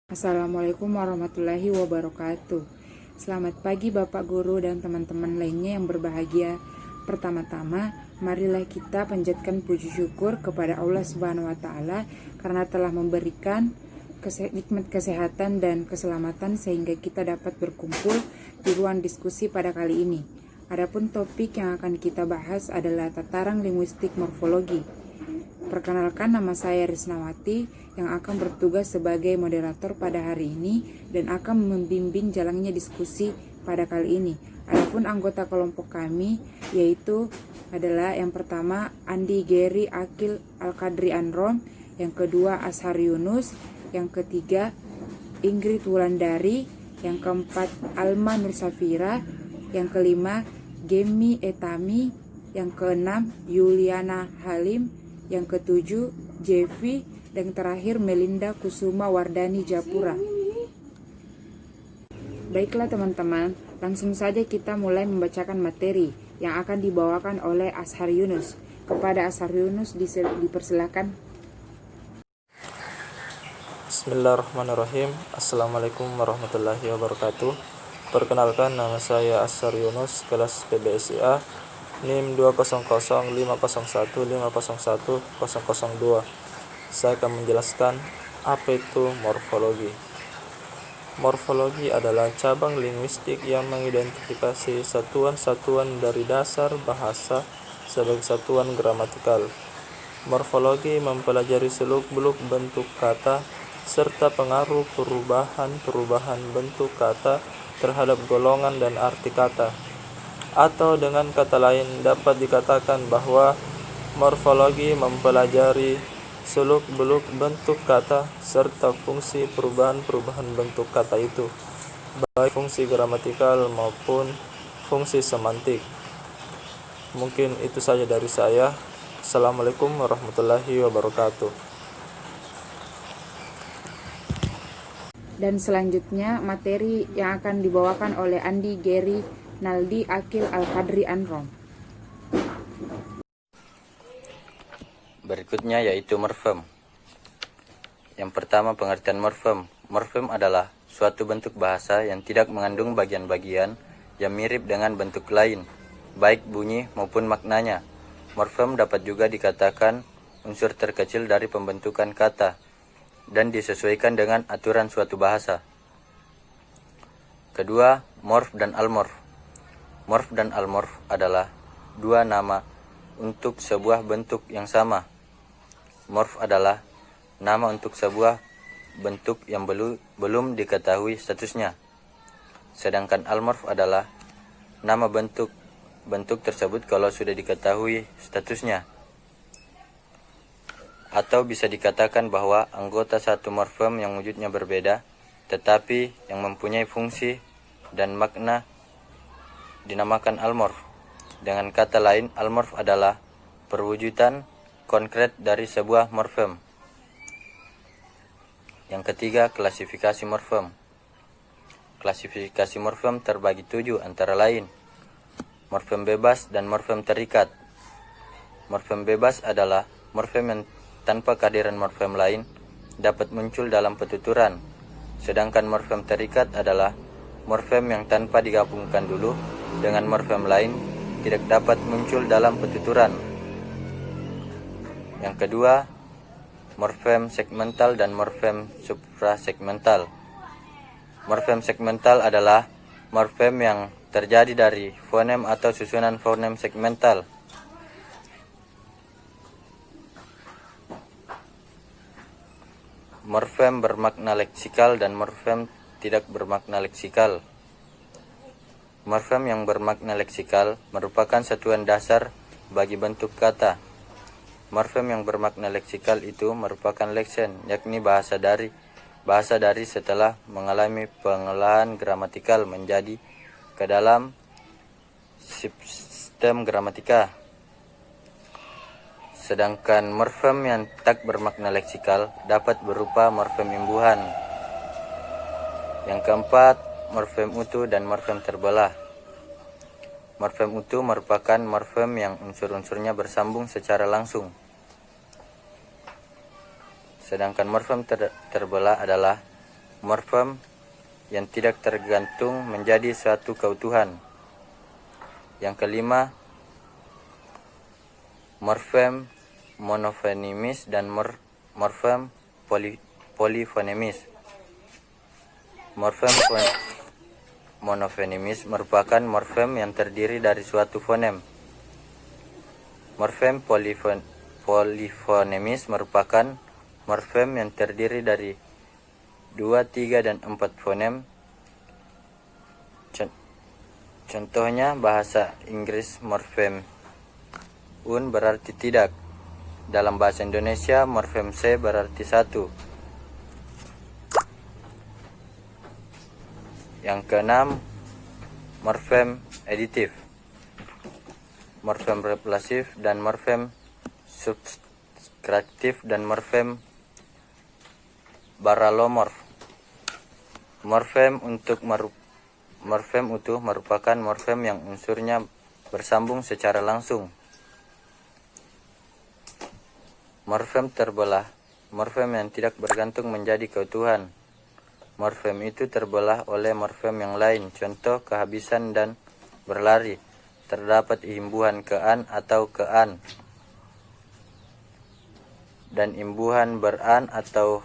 Assalamualaikum warahmatullahi wabarakatuh. Selamat pagi Bapak Guru dan teman-teman lainnya yang berbahagia. Pertama-tama, marilah kita panjatkan puji syukur kepada Allah Subhanahu wa taala karena telah memberikan nikmat kesehatan dan keselamatan sehingga kita dapat berkumpul di ruang diskusi pada kali ini. Adapun topik yang akan kita bahas adalah tataran linguistik morfologi. Perkenalkan, nama saya Risnawati yang akan bertugas sebagai moderator pada hari ini dan akan membimbing jalannya diskusi pada kali ini. Adapun anggota kelompok kami yaitu adalah yang pertama Andi Geri Akil Al-Qadri Anrom, yang kedua Ashar Yunus, yang ketiga Ingrid Wulandari, yang keempat Alma Nur Safira, yang kelima Gemi Etami, yang keenam Yuliana Halim, yang ketujuh Jeffy, dan terakhir Melinda Kusuma Wardani Japura. Baiklah teman-teman, langsung saja kita mulai membacakan materi yang akan dibawakan oleh Ashar Yunus. Kepada Ashar Yunus dipersilakan. Bismillahirrahmanirrahim. Assalamualaikum warahmatullahi wabarakatuh. Perkenalkan, nama saya Ashar Yunus, kelas PBSIA, NIM 2005015015002. Saya akan menjelaskan apa itu morfologi. Morfologi adalah cabang linguistik yang mengidentifikasi satuan-satuan dari dasar bahasa sebagai satuan gramatikal. Morfologi mempelajari seluk-beluk bentuk kata serta pengaruh perubahan bentuk kata terhadap golongan dan arti kata. Atau dengan kata lain, dapat dikatakan bahwa morfologi mempelajari seluk-beluk bentuk kata serta fungsi perubahan bentuk kata itu, baik fungsi gramatikal maupun fungsi semantik. Mungkin itu saja dari saya. Assalamualaikum warahmatullahi wabarakatuh. Dan selanjutnya materi yang akan dibawakan oleh Andi Geri Naldi Akil Al-Qadri Anrom. Berikutnya yaitu morfem. Yang pertama, pengertian morfem. Morfem adalah suatu bentuk bahasa yang tidak mengandung bagian-bagian yang mirip dengan bentuk lain, baik bunyi maupun maknanya. Morfem dapat juga dikatakan unsur terkecil dari pembentukan kata dan disesuaikan dengan aturan suatu bahasa. Kedua, morf dan almorf. Morf dan almorf adalah dua nama untuk sebuah bentuk yang sama. Morf adalah nama untuk sebuah bentuk yang belum diketahui statusnya. Sedangkan almorf adalah nama bentuk tersebut kalau sudah diketahui statusnya. Atau bisa dikatakan bahwa anggota satu morfem yang wujudnya berbeda, tetapi yang mempunyai fungsi dan makna dinamakan almorf. Dengan kata lain, almorf adalah perwujudan konkret dari sebuah morfem. Yang ketiga, klasifikasi morfem. Klasifikasi morfem terbagi 7, antara lain morfem bebas dan morfem terikat. Morfem bebas adalah morfem yang tanpa kehadiran morfem lain dapat muncul dalam petuturan. Sedangkan morfem terikat adalah morfem yang tanpa digabungkan dulu dengan morfem lain tidak dapat muncul dalam petuturan. Yang kedua, morfem segmental dan morfem suprasegmental. Morfem segmental adalah morfem yang terjadi dari fonem atau susunan fonem segmental. Morfem bermakna leksikal dan morfem tidak bermakna leksikal. Morfem yang bermakna leksikal merupakan satuan dasar bagi bentuk kata. Morfem yang bermakna leksikal itu merupakan leksen, yakni bahasa dari setelah mengalami pengolahan gramatikal menjadi ke dalam sistem gramatika. Sedangkan morfem yang tak bermakna leksikal dapat berupa morfem imbuhan. Yang keempat, morfem utuh dan morfem terbelah. Morfem utuh merupakan morfem yang unsur-unsurnya bersambung secara langsung. Sedangkan morfem terbelah adalah morfem yang tidak tergantung menjadi suatu keutuhan. Yang kelima, morfem monofonimis dan morfem polifonemis. Morfem monofonimis merupakan morfem yang terdiri dari suatu fonem. Morfem polifonemis merupakan morfem yang terdiri dari 2, 3, dan 4 fonem. Contohnya bahasa Inggris morfem un berarti tidak. Dalam bahasa Indonesia morfem C berarti 1. Yang keenam, morfem aditif, morfem replasif dan morfem subtraktif dan morfem baralomorf. Morfem utuh merupakan morfem yang unsurnya bersambung secara langsung. Morfem terbelah, morfem yang tidak bergantung menjadi keutuhan. Morfem itu terbelah oleh morfem yang lain, contoh kehabisan dan berlari. Terdapat imbuhan ke an atau ke an, dan imbuhan beran atau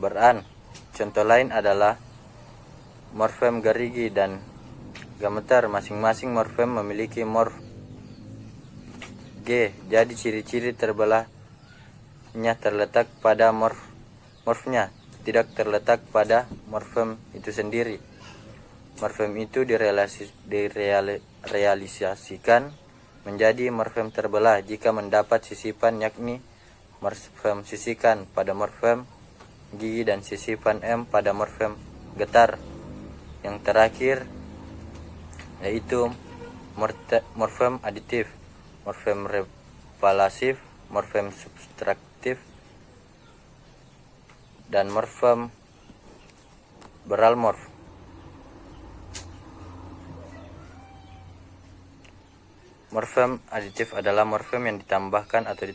beran. Contoh lain adalah morfem gerigi dan gemetar. Masing-masing morfem memiliki morf G, jadi ciri-ciri terbelahnya terletak pada morfnya, tidak terletak pada morfem itu sendiri. Morfem itu direalisasikan menjadi morfem terbelah jika mendapat sisipan, yakni morfem sisikan pada morfem gigi dan sisipan M pada morfem getar. Yang terakhir yaitu morfem aditif, morfem replasif, morfem subtraktif, dan morfem baralomorf. Morfem aditif adalah morfem yang ditambahkan atau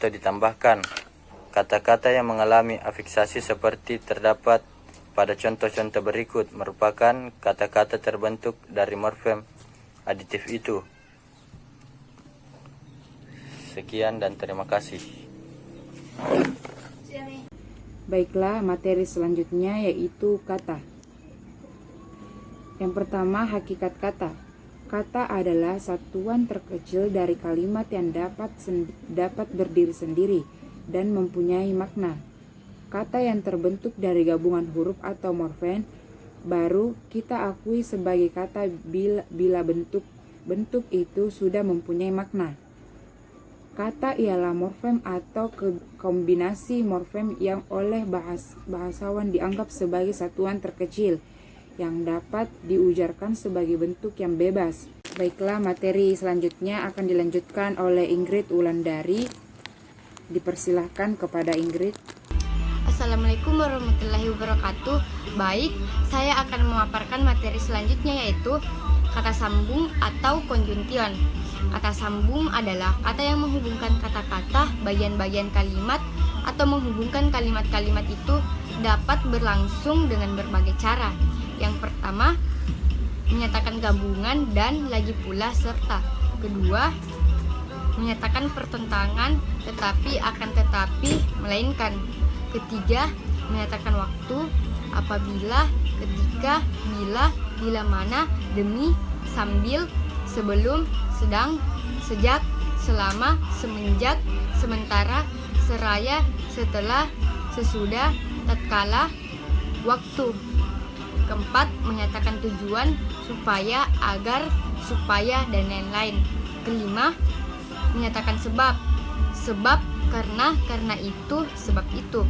ditambahkan kata-kata yang mengalami afiksasi seperti terdapat pada contoh-contoh berikut, merupakan kata-kata terbentuk dari morfem aditif itu. Sekian dan terima kasih. Baiklah, materi selanjutnya yaitu kata. Yang pertama, hakikat kata. Kata adalah satuan terkecil dari kalimat yang dapat berdiri sendiri dan mempunyai makna. Kata yang terbentuk dari gabungan huruf atau morfem baru kita akui sebagai kata bila bentuk itu sudah mempunyai makna. Kata ialah morfem atau kombinasi morfem yang oleh bahasawan dianggap sebagai satuan terkecil yang dapat diujarkan sebagai bentuk yang bebas. Baiklah, materi selanjutnya akan dilanjutkan oleh Ingrid Wulandari. Dipersilahkan kepada Ingrid. Assalamualaikum warahmatullahi wabarakatuh. Baik, saya akan memaparkan materi selanjutnya yaitu kata sambung atau konjunction. Kata sambung adalah kata yang menghubungkan kata-kata, bagian-bagian kalimat, atau menghubungkan kalimat-kalimat itu dapat berlangsung dengan berbagai cara. Yang pertama, menyatakan gabungan dan lagi pula serta. Kedua, menyatakan pertentangan tetapi akan tetapi melainkan. Ketiga, menyatakan waktu, apabila, ketika, bila mana, demi, sambil, sebelum, sedang, sejak, selama, semenjak, sementara, seraya, setelah, sesudah, tatkala, waktu. Keempat, menyatakan tujuan, supaya, agar, supaya, dan lain-lain. Kelima, menyatakan sebab, karena itu, sebab itu.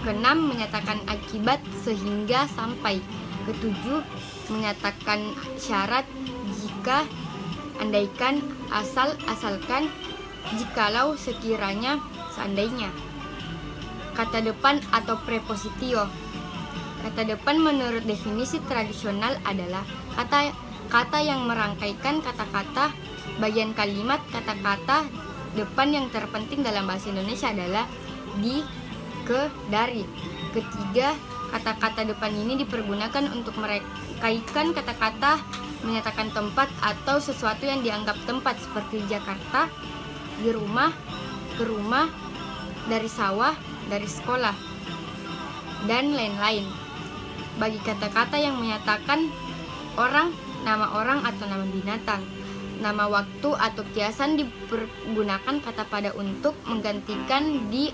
Keenam, menyatakan akibat, sehingga, sampai. Ketujuh, menyatakan syarat, jika, andaikan, asal, asalkan, jikalau, sekiranya, seandainya. Kata depan atau prepositio. Kata depan menurut definisi tradisional adalah kata yang merangkaikan kata-kata, bagian kalimat, kata-kata depan yang terpenting dalam bahasa Indonesia adalah di, ke, dari. Ketiga, kata-kata depan ini dipergunakan untuk merekaikan kata-kata menyatakan tempat atau sesuatu yang dianggap tempat, seperti Jakarta, di rumah, ke rumah, dari sawah, dari sekolah, dan lain-lain. Bagi kata-kata yang menyatakan orang, nama orang atau nama binatang, nama waktu atau kiasan, dipergunakan kata pada untuk menggantikan di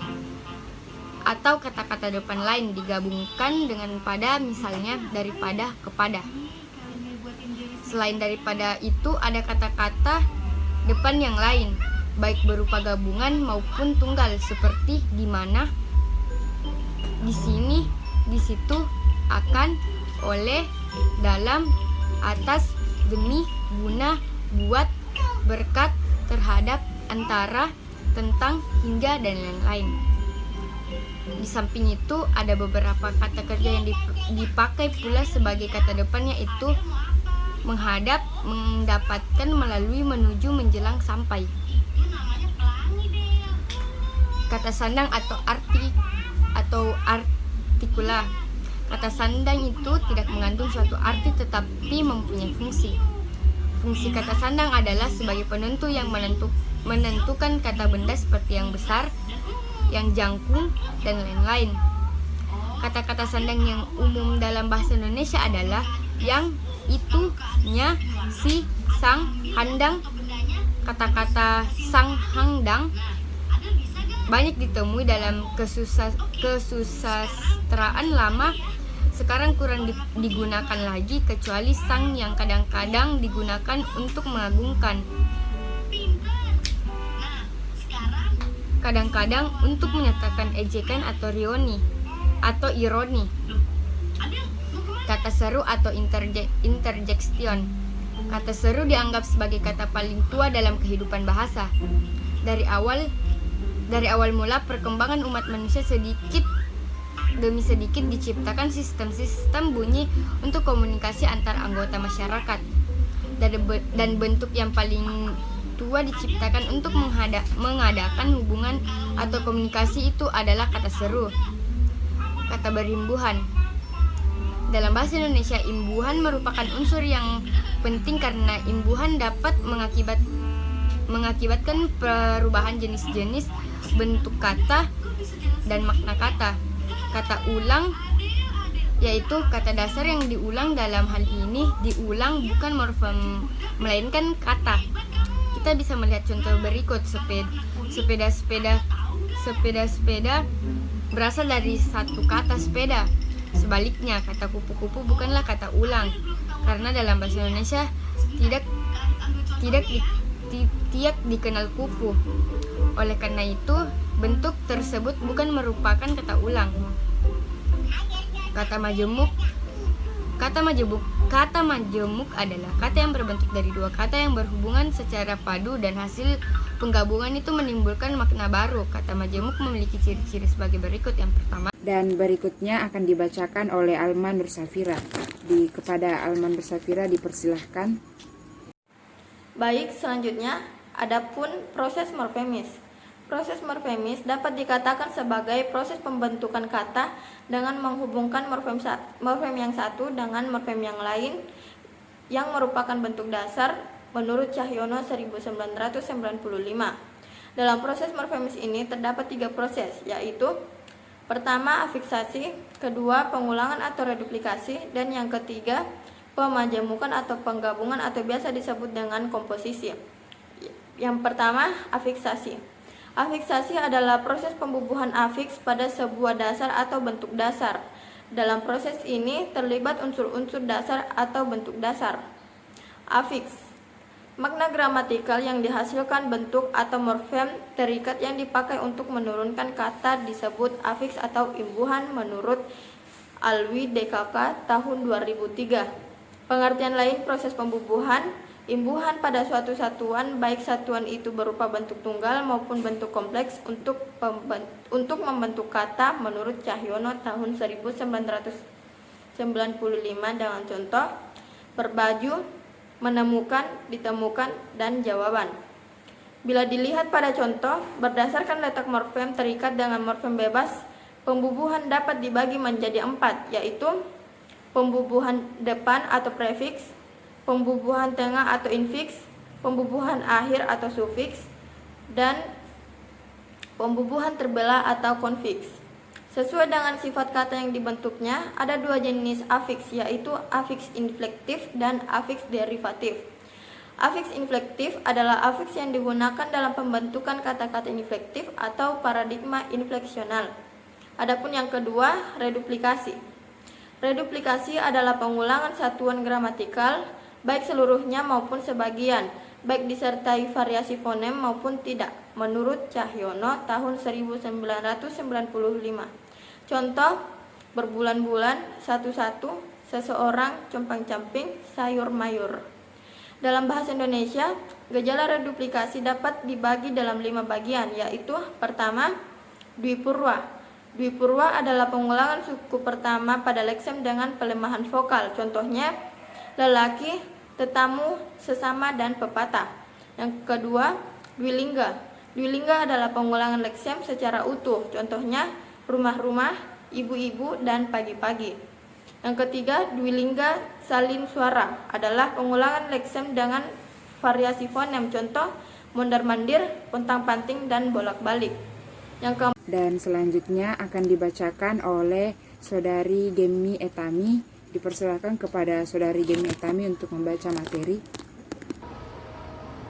atau kata-kata depan lain, digabungkan dengan pada, misalnya daripada, kepada. Selain daripada itu, ada kata-kata depan yang lain, baik berupa gabungan maupun tunggal, seperti di mana, di sini, di situ, akan, oleh, dalam, atas, demi, guna, buat, berkat, terhadap, antara, tentang, hingga, dan lain-lain. Di samping itu, ada beberapa kata kerja yang dipakai pula sebagai kata depan, yaitu menghadap, mendapatkan, melalui, menuju, menjelang, sampai. Kata sandang atau artikula. Kata sandang itu tidak mengandung suatu arti tetapi mempunyai fungsi. Fungsi kata sandang adalah sebagai penentu yang menentukan kata benda seperti yang besar, yang jangkung, dan lain-lain. Kata-kata sandang yang umum dalam bahasa Indonesia adalah yang, itu, nya, si, sang, handang. Kata-kata sang, hangdang banyak ditemui dalam kesusastraan lama. Sekarang kurang digunakan lagi, kecuali sang yang kadang-kadang digunakan untuk mengagungkan, kadang-kadang untuk menyatakan ejekan atau ironi. Kata seru atau interjection. Kata seru dianggap sebagai kata paling tua dalam kehidupan bahasa. Dari awal mula perkembangan umat manusia, sedikit demi sedikit diciptakan sistem-sistem bunyi untuk komunikasi antar anggota masyarakat. Dan bentuk yang paling tua diciptakan untuk mengadakan hubungan atau komunikasi itu adalah kata seru. Kata berimbuhan. Dalam bahasa Indonesia, imbuhan merupakan unsur yang penting karena imbuhan dapat mengakibatkan perubahan jenis-jenis bentuk kata dan makna kata. Kata ulang yaitu kata dasar yang diulang. Dalam hal ini, diulang bukan morfem melainkan kata. Kita bisa melihat contoh berikut. Sepeda berasal dari satu kata sepeda. Sebaliknya, kata kupu-kupu bukanlah kata ulang, karena dalam bahasa Indonesia tidak dikenal kupu. Oleh karena itu, bentuk tersebut bukan merupakan kata ulang. Kata majemuk adalah kata yang berbentuk dari dua kata yang berhubungan secara padu dan hasil penggabungan itu menimbulkan makna baru. Kata majemuk memiliki ciri-ciri sebagai berikut. Yang pertama, dan berikutnya akan dibacakan oleh Alma Nur Safira. Kepada Alma Nur Safira dipersilahkan. Baik, selanjutnya adapun proses morfemis. Proses morfemis dapat dikatakan sebagai proses pembentukan kata dengan menghubungkan morfem yang satu dengan morfem yang lain yang merupakan bentuk dasar menurut Cahyono 1995. Dalam proses morfemis ini terdapat 3 proses, yaitu pertama afiksasi, kedua pengulangan atau reduplikasi, dan yang ketiga pemajemukan atau penggabungan atau biasa disebut dengan komposisi. Yang pertama, afiksasi. Afiksasi adalah proses pembubuhan afiks pada sebuah dasar atau bentuk dasar. Dalam proses ini terlibat unsur-unsur dasar atau bentuk dasar. Afiks, makna gramatikal yang dihasilkan bentuk atau morfem terikat yang dipakai untuk menurunkan kata disebut afiks atau imbuhan menurut Alwi DKK tahun 2003. Pengertian lain proses pembubuhan, imbuhan pada suatu satuan, baik satuan itu berupa bentuk tunggal maupun bentuk kompleks untuk membentuk kata menurut Cahyono tahun 1995 dengan contoh berbaju, menemukan, ditemukan, dan jawaban. Bila dilihat pada contoh, berdasarkan letak morfem terikat dengan morfem bebas, pembubuhan dapat dibagi menjadi 4, yaitu pembubuhan depan atau prefiks, pembubuhan tengah atau infiks, pembubuhan akhir atau sufiks, dan pembubuhan terbelah atau konfiks. Sesuai dengan sifat kata yang dibentuknya, ada 2 jenis afiks, yaitu afiks inflektif dan afiks derivatif. Afiks inflektif adalah afiks yang digunakan dalam pembentukan kata-kata inflektif atau paradigma infleksional. Adapun yang kedua, reduplikasi. Reduplikasi adalah pengulangan satuan gramatikal, baik seluruhnya maupun sebagian, baik disertai variasi fonem maupun tidak, menurut Cahyono tahun 1995. Contoh, berbulan-bulan, satu-satu, seseorang, compang-camping, sayur-mayur. Dalam bahasa Indonesia, gejala reduplikasi dapat dibagi dalam 5 bagian, yaitu pertama, dwipurwa. Dwipurwa adalah pengulangan suku pertama pada leksem dengan pelemahan vokal. Contohnya, lelaki, tetamu, sesama, dan pepatah. Yang kedua, dwilingga. Dwilingga adalah pengulangan leksem secara utuh. Contohnya, rumah-rumah, ibu-ibu, dan pagi-pagi. Yang ketiga, dwilingga salin suara adalah pengulangan leksem dengan variasi fonem. Contoh, mondar-mandir, pontang-panting, dan bolak-balik. Dan selanjutnya akan dibacakan oleh Saudari Gemi Etami. Dipersilakan kepada Saudari Gemi Etami untuk membaca materi.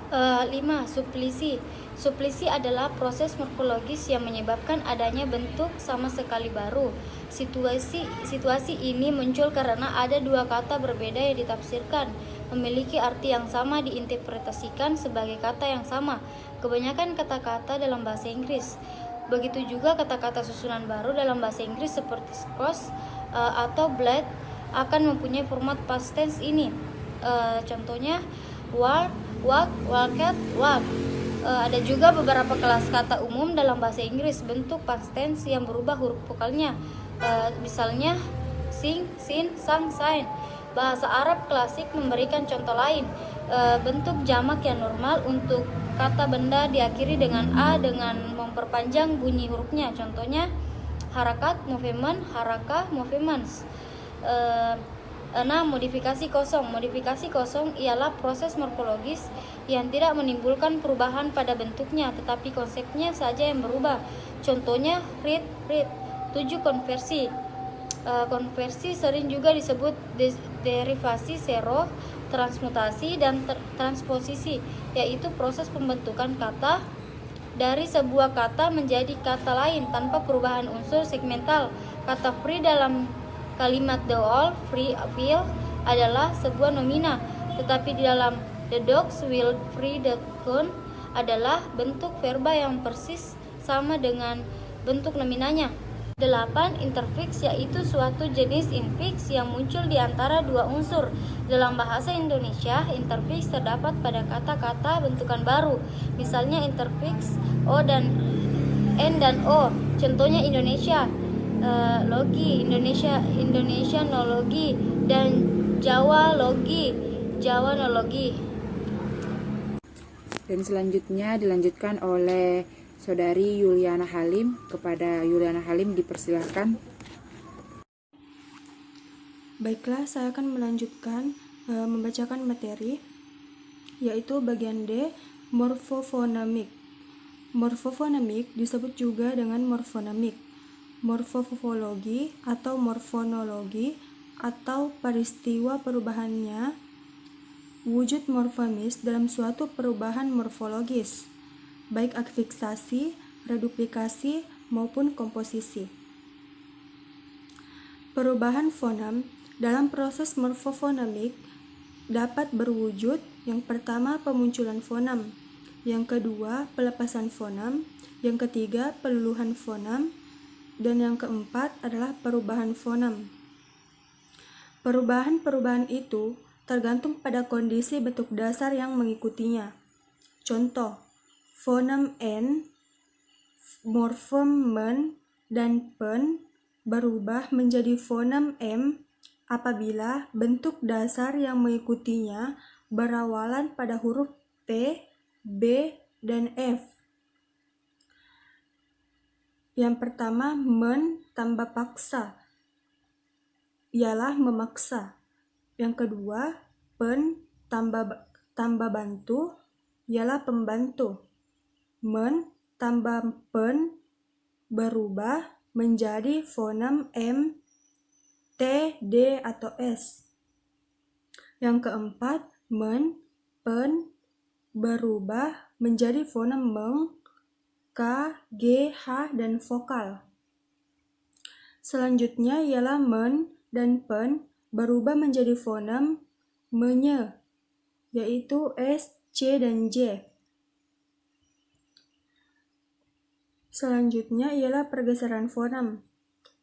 5. Suplisi. Suplisi adalah proses morfologis yang menyebabkan adanya bentuk sama sekali baru. Situasi ini muncul karena ada 2 kata berbeda yang ditafsirkan, memiliki arti yang sama diinterpretasikan sebagai kata yang sama. Kebanyakan kata-kata dalam bahasa Inggris. Begitu juga kata-kata susunan baru dalam bahasa Inggris seperti scotch atau blade akan mempunyai format past tense ini. Contohnya walk, walked, walk. Ada juga beberapa kelas kata umum dalam bahasa Inggris bentuk past tense yang berubah huruf vokalnya. Misalnya sing, sin, sang, sign. Bahasa Arab klasik memberikan contoh lain. Bentuk jamak yang normal untuk kata benda diakhiri dengan a dengan memperpanjang bunyi hurufnya. Contohnya harakat, movement, harakah, movements. 6. Modifikasi kosong. Modifikasi kosong ialah proses morfologis yang tidak menimbulkan perubahan pada bentuknya, tetapi konsepnya saja yang berubah. Contohnya read. 7. Konversi. Konversi sering juga disebut derivasi sero, transmutasi, dan transposisi, yaitu proses pembentukan kata dari sebuah kata menjadi kata lain tanpa perubahan unsur segmental. Kata free dalam kalimat the all, free will adalah sebuah nomina, tetapi di dalam the dogs will free the coon adalah bentuk verba yang persis sama dengan bentuk nominanya. 8. Interfix, yaitu suatu jenis infiks yang muncul di antara 2 unsur. Dalam bahasa Indonesia, interfix terdapat pada kata-kata bentukan baru. Misalnya interfix O dan N dan O. Contohnya Indonesia logi, Indonesianologi, dan Jawalogi, Jawanologi. Dan selanjutnya dilanjutkan oleh Saudari Yuliana Halim. Kepada Yuliana Halim dipersilahkan. Baiklah, saya akan melanjutkan membacakan materi, yaitu bagian D, morfofonemik. Morfofonemik disebut juga dengan morfonemik, morfofologi atau morfonologi, atau peristiwa perubahannya wujud morfomis dalam suatu perubahan morfologis, baik afiksasi, reduplikasi, maupun komposisi. Perubahan fonem dalam proses morfofonemik dapat berwujud: yang pertama, pemunculan fonem; yang kedua, pelepasan fonem; yang ketiga, peluluhan fonem; dan yang keempat adalah perubahan fonem. Perubahan-perubahan itu tergantung pada kondisi bentuk dasar yang mengikutinya. Contoh, fonem N, morfem men, dan pen berubah menjadi fonem M apabila bentuk dasar yang mengikutinya berawalan pada huruf P, B, dan F. Yang pertama, men tambah paksa ialah memaksa. Yang kedua, pen tambah bantu ialah pembantu. Men tambah pen berubah menjadi fonem M, T, D, atau S. Yang keempat, men, pen berubah menjadi fonem meng, K, G, H, dan vokal. Selanjutnya ialah men dan pen berubah menjadi fonem menye, yaitu S, C, dan J. Selanjutnya ialah pergeseran fonem.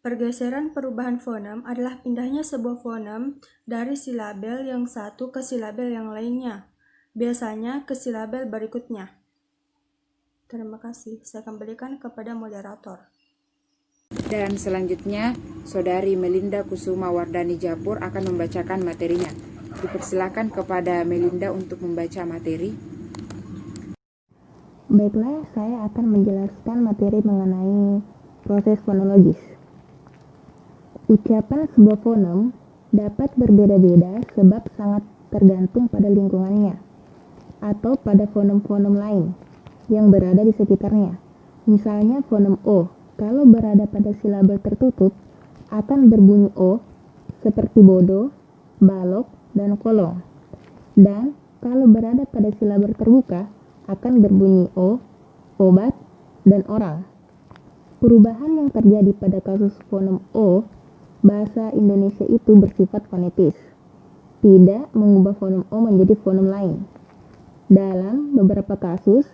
Pergeseran perubahan fonem adalah pindahnya sebuah fonem dari silabel yang satu ke silabel yang lainnya, biasanya ke silabel berikutnya. Terima kasih, saya kembalikan kepada moderator. Dan selanjutnya, Saudari Melinda Kusuma Wardani Japur akan membacakan materinya. Dipersilakan kepada Melinda untuk membaca materi. Baiklah, saya akan menjelaskan materi mengenai proses fonologis. Ucapan sebuah fonem dapat berbeda-beda sebab sangat tergantung pada lingkungannya atau pada fonem-fonem lain yang berada di sekitarnya. Misalnya fonem O, kalau berada pada silabel tertutup, akan berbunyi O seperti bodoh, balok, dan kolong. Dan kalau berada pada silabel terbuka, akan berbunyi O, obat, dan orang. Perubahan yang terjadi pada kasus fonem O, bahasa Indonesia itu bersifat fonetis, tidak mengubah fonem O menjadi fonem lain. Dalam beberapa kasus,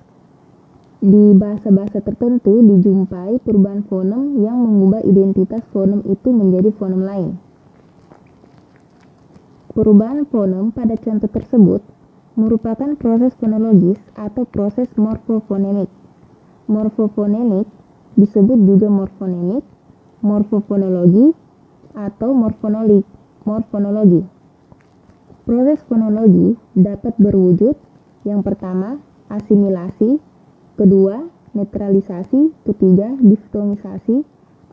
di bahasa-bahasa tertentu dijumpai perubahan fonem yang mengubah identitas fonem itu menjadi fonem lain. Perubahan fonem pada contoh tersebut merupakan proses fonologis atau proses morfofonemik. Morfofonemik disebut juga morfonemik, morfofonologi, atau morfonologi. Proses fonologi dapat berwujud yang pertama, asimilasi, kedua, netralisasi, ketiga, diftongisasi,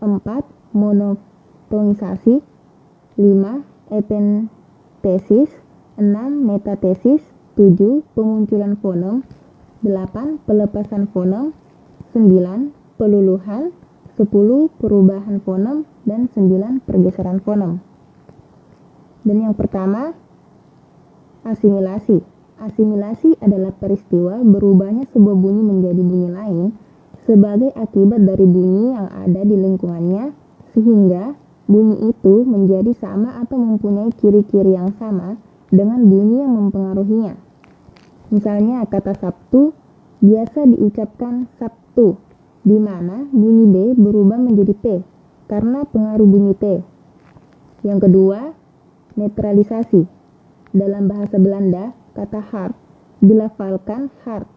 empat, monotongisasi, lima, epentesis, enam, metatesis, 7. Pemunculan fonem, 8. Pelepasan fonem, 9. Peluluhan, 10. Perubahan fonem, dan 9. Pergeseran fonem. Dan yang pertama, asimilasi. Asimilasi adalah peristiwa berubahnya sebuah bunyi menjadi bunyi lain sebagai akibat dari bunyi yang ada di lingkungannya sehingga bunyi itu menjadi sama atau mempunyai ciri-ciri yang sama dengan bunyi yang mempengaruhinya. Misalnya kata Sabtu biasa diucapkan Sabtu, di mana bunyi B berubah menjadi P karena pengaruh bunyi T. Yang kedua, netralisasi. Dalam bahasa Belanda, kata hart dilafalkan hart.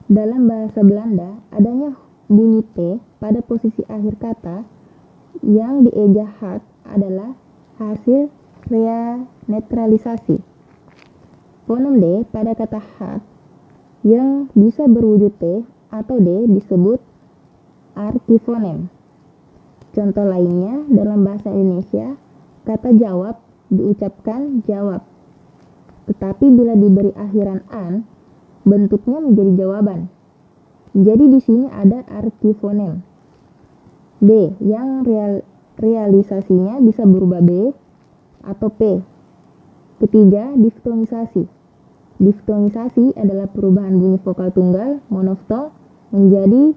Dalam bahasa Belanda, adanya bunyi T pada posisi akhir kata yang dieja hart adalah hasil netralisasi. Fonem D pada kata hart yang bisa berwujud T atau D disebut arkifonem. Contoh lainnya dalam bahasa Indonesia, kata jawab diucapkan jawab. Tetapi bila diberi akhiran an, bentuknya menjadi jawaban. Jadi di sini ada arkifonem. B yang realisasinya bisa berubah B atau P. Ketiga, diftongisasi. Diftongisasi adalah perubahan bunyi vokal tunggal monoftong menjadi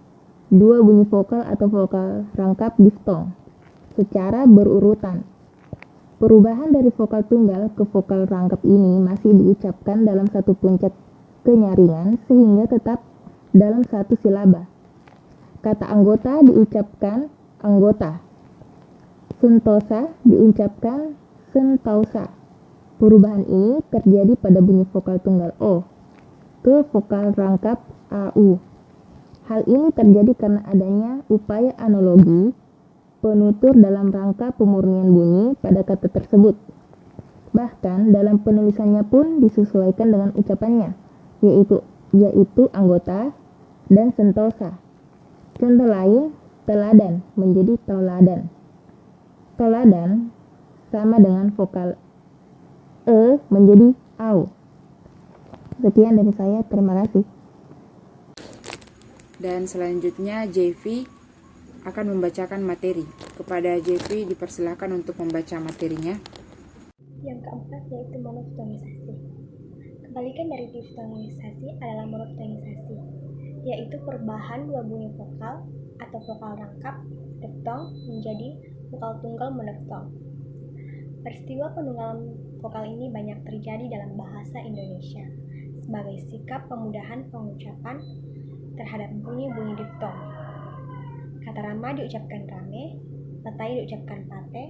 dua bunyi vokal atau vokal rangkap diftong secara berurutan. Perubahan dari vokal tunggal ke vokal rangkap ini masih diucapkan dalam satu puncak kenyaringan sehingga tetap dalam satu silaba. Kata anggota diucapkan anggota. Sentosa diucapkan sentausa. Perubahan ini terjadi pada bunyi vokal tunggal O ke vokal rangkap AU. Hal ini terjadi karena adanya upaya analogi penutur dalam rangka pemurnian bunyi pada kata tersebut. Bahkan dalam penulisannya pun disesuaikan dengan ucapannya, yaitu yaitu anggota, dan sentosa. Contoh lain, teladan menjadi toladan. Toladan sama dengan vokal E menjadi au. Sekian dari saya, terima kasih. Dan selanjutnya JV akan membacakan materi. Kepada JV dipersilakan untuk membaca materinya. Yang keempat yaitu monoftonisasi. Kebalikan dari diftonisasi adalah monoftonisasi, yaitu perubahan dua bunyi vokal atau vokal rangkap diftong menjadi vokal tunggal monoftong. Peristiwa penunggalan vokal ini banyak terjadi dalam bahasa Indonesia sebagai sikap pemudahan pengucapan terhadap bunyi-bunyi diftong. Kata rama diucapkan rame, petai diucapkan pate.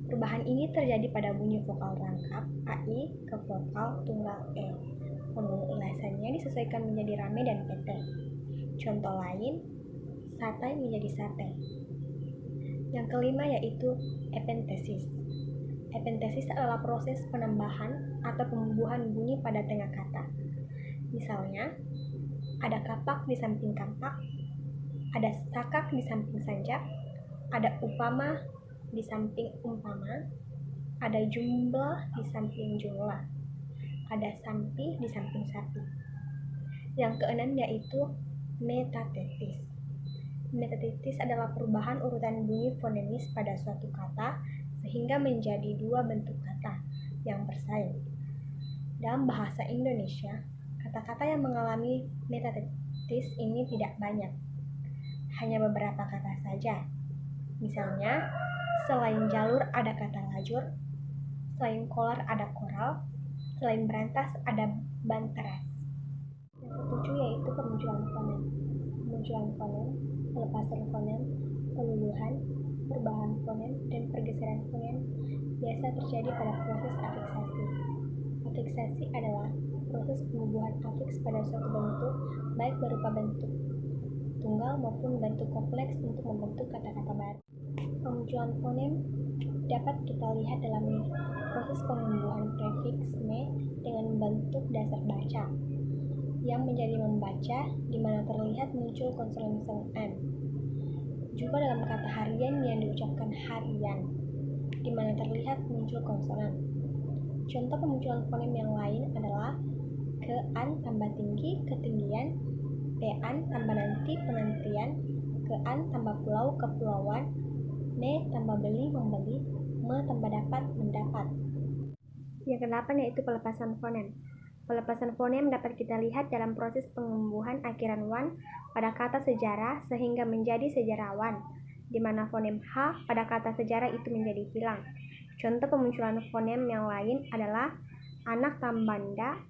Perubahan ini terjadi pada bunyi vokal rangkap AI ke vokal tunggal E. Pemulasannya disesuaikan menjadi rame dan pete. Contoh lain, satai menjadi sate. Yang kelima yaitu epentesis. Epentesis adalah proses penambahan atau pembubuhan bunyi pada tengah kata. Misalnya, ada kapak di samping kampak, ada sakak di samping sanjak, ada upama di samping umpama, ada jumlah di samping jumlah, ada sampi di samping sapi. Yang keenam yaitu metatetis. Metatetis adalah perubahan urutan bunyi fonemis pada suatu kata sehingga menjadi dua bentuk kata yang bersaing. Dalam bahasa Indonesia, kata-kata yang mengalami metatetis ini tidak banyak, hanya beberapa kata saja. Misalnya, selain jalur ada kata lajur, selain kolar ada koral, selain berantas ada banteras. Yang ketujuh yaitu kemunculan fonem. Kemunculan fonem, pelepasan fonem, peluluhan, perubahan fonem, dan pergeseran fonem biasa terjadi pada proses afiksasi. Afiksasi adalah proses pembubuhan afiks pada suatu bentuk, baik berupa bentuk tunggal maupun bentuk kompleks untuk membentuk kata-kata baru. Pemunculan fonem dapat kita lihat dalam proses pengembuhan prefiks me dengan bentuk dasar baca yang menjadi membaca, di mana terlihat muncul konsonan m. Juga dalam kata harian yang diucapkan harian, di mana terlihat muncul konsonan. Contoh pemunculan fonem yang lain adalah ke-an tambah tinggi, ketinggian, pe-an tambah nanti, penantian, ke-an tambah pulau, kepulauan, ne tambah beli, membeli, me tambah dapat, mendapat. Yang kedelapan yaitu pelepasan fonem. Pelepasan fonem dapat kita lihat dalam proses pengembuhan akhiran wan pada kata sejarah sehingga menjadi sejarawan, di mana fonem H pada kata sejarah itu menjadi hilang. Contoh pemunculan fonem yang lain adalah anak tambanda,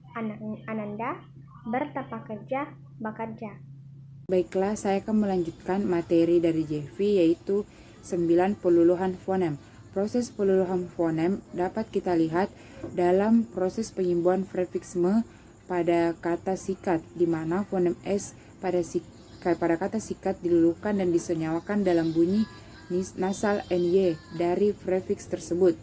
ananda, bertapa kerja, bekerja. Baiklah, saya akan melanjutkan materi dari JV yaitu 9 peluluhan fonem. Proses peluluhan fonem dapat kita lihat dalam proses penyembuhan prefiks me pada kata sikat, di mana fonem S pada kata sikat dilulukan dan disenyawakan dalam bunyi nasal NY dari prefiks tersebut.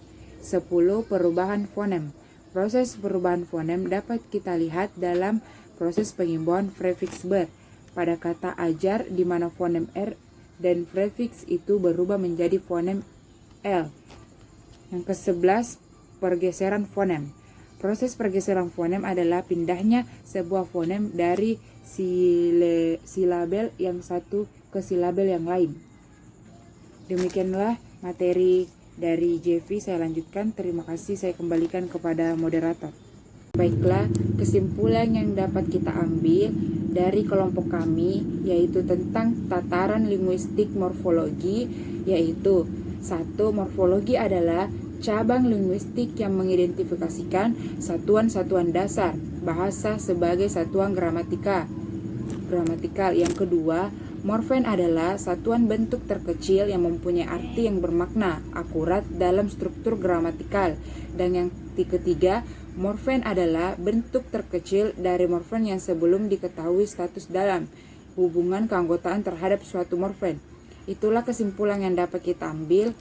10 perubahan fonem. Proses perubahan fonem dapat kita lihat dalam proses penyembuhan prefiks ber pada kata ajar, di mana fonem R dan prefiks itu berubah menjadi fonem L. Yang ke-11, pergeseran fonem. Proses pergeseran fonem adalah pindahnya sebuah fonem dari silabel yang satu ke silabel yang lain. Demikianlah materi dari JV, saya lanjutkan. Terima kasih, saya kembalikan kepada moderator. Baiklah, kesimpulan yang dapat kita ambil dari kelompok kami yaitu tentang tataran linguistik morfologi, yaitu 1. Morfologi adalah cabang linguistik yang mengidentifikasikan satuan-satuan dasar bahasa sebagai satuan gramatikal. Yang kedua, morfen adalah satuan bentuk terkecil yang mempunyai arti yang bermakna akurat dalam struktur gramatikal. Dan yang ketiga, morfen adalah bentuk terkecil dari morfen yang sebelum diketahui status dalam hubungan keanggotaan terhadap suatu morfen. Itulah kesimpulan yang dapat kita ambil.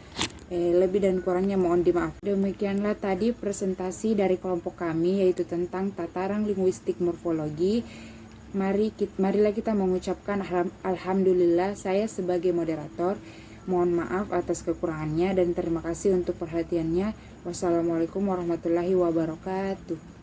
Lebih dan kurangnya mohon dimaaf. Demikianlah tadi presentasi dari kelompok kami yaitu tentang tataran linguistik morfologi. Marilah kita mengucapkan alhamdulillah. Saya sebagai moderator mohon maaf atas kekurangannya dan terima kasih untuk perhatiannya. Wassalamualaikum warahmatullahi wabarakatuh.